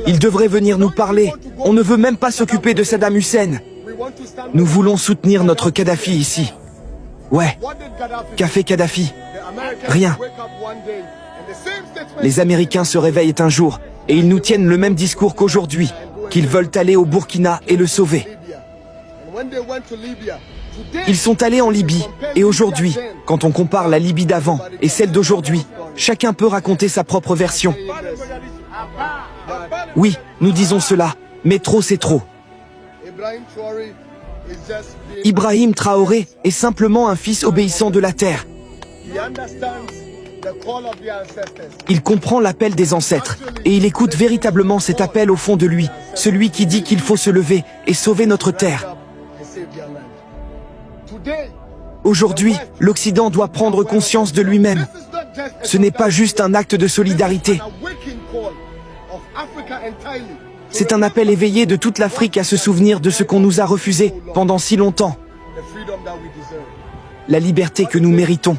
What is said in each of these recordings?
Ils devraient venir nous parler. On ne veut même pas s'occuper de Saddam Hussein. Nous voulons soutenir notre Kadhafi ici. Ouais. Qu'a fait Kadhafi? Rien. Les Américains se réveillent un jour et ils nous tiennent le même discours qu'aujourd'hui, qu'ils veulent aller au Burkina et le sauver. Ils sont allés en Libye, et aujourd'hui, quand on compare la Libye d'avant et celle d'aujourd'hui, chacun peut raconter sa propre version. Oui, nous disons cela, mais trop c'est trop. Ibrahim Traoré est simplement un fils obéissant de la terre. Il comprend l'appel des ancêtres, et il écoute véritablement cet appel au fond de lui, celui qui dit qu'il faut se lever et sauver notre terre. Aujourd'hui, l'Occident doit prendre conscience de lui-même. Ce n'est pas juste un acte de solidarité. C'est un appel éveillé de toute l'Afrique à se souvenir de ce qu'on nous a refusé pendant si longtemps. La liberté que nous méritons.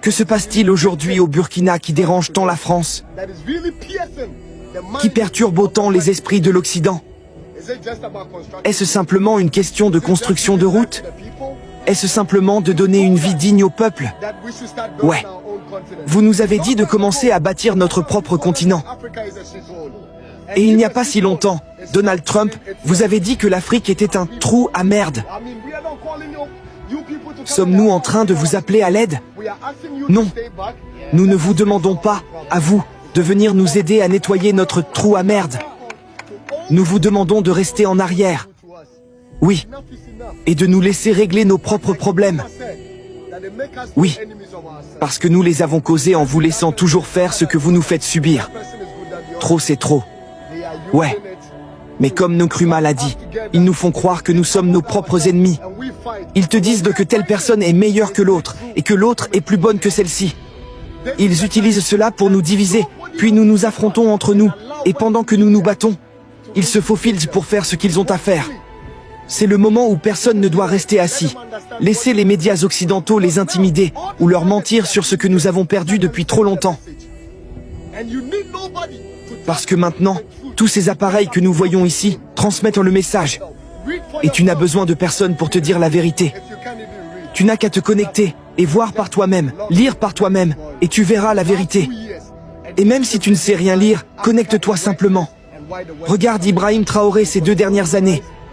Que se passe-t-il aujourd'hui au Burkina qui dérange tant la France? Qui perturbe autant les esprits de l'Occident? Est-ce simplement une question de construction de routes? Est-ce simplement de donner une vie digne au peuple? Ouais. Vous nous avez dit de commencer à bâtir notre propre continent. Et il n'y a pas si longtemps, Donald Trump vous avait dit que l'Afrique était un trou à merde. Sommes-nous en train de vous appeler à l'aide? Non. Nous ne vous demandons pas, à vous, de venir nous aider à nettoyer notre trou à merde. Nous vous demandons de rester en arrière. Oui. Et de nous laisser régler nos propres problèmes. Oui. Parce que nous les avons causés en vous laissant toujours faire ce que vous nous faites subir. Trop c'est trop. Ouais. Mais comme Nkrumah l'a dit, ils nous font croire que nous sommes nos propres ennemis. Ils te disent que telle personne est meilleure que l'autre, et que l'autre est plus bonne que celle-ci. Ils utilisent cela pour nous diviser, puis nous nous affrontons entre nous, et pendant que nous nous battons, ils se faufilent pour faire ce qu'ils ont à faire. C'est le moment où personne ne doit rester assis. Laissez les médias occidentaux les intimider, ou leur mentir sur ce que nous avons perdu depuis trop longtemps. Parce que maintenant, tous ces appareils que nous voyons ici transmettent le message. Et tu n'as besoin de personne pour te dire la vérité. Tu n'as qu'à te connecter et voir par toi-même, lire par toi-même, et tu verras la vérité. Et même si tu ne sais rien lire, connecte-toi simplement. Regarde Ibrahim Traoré ces 2 dernières années.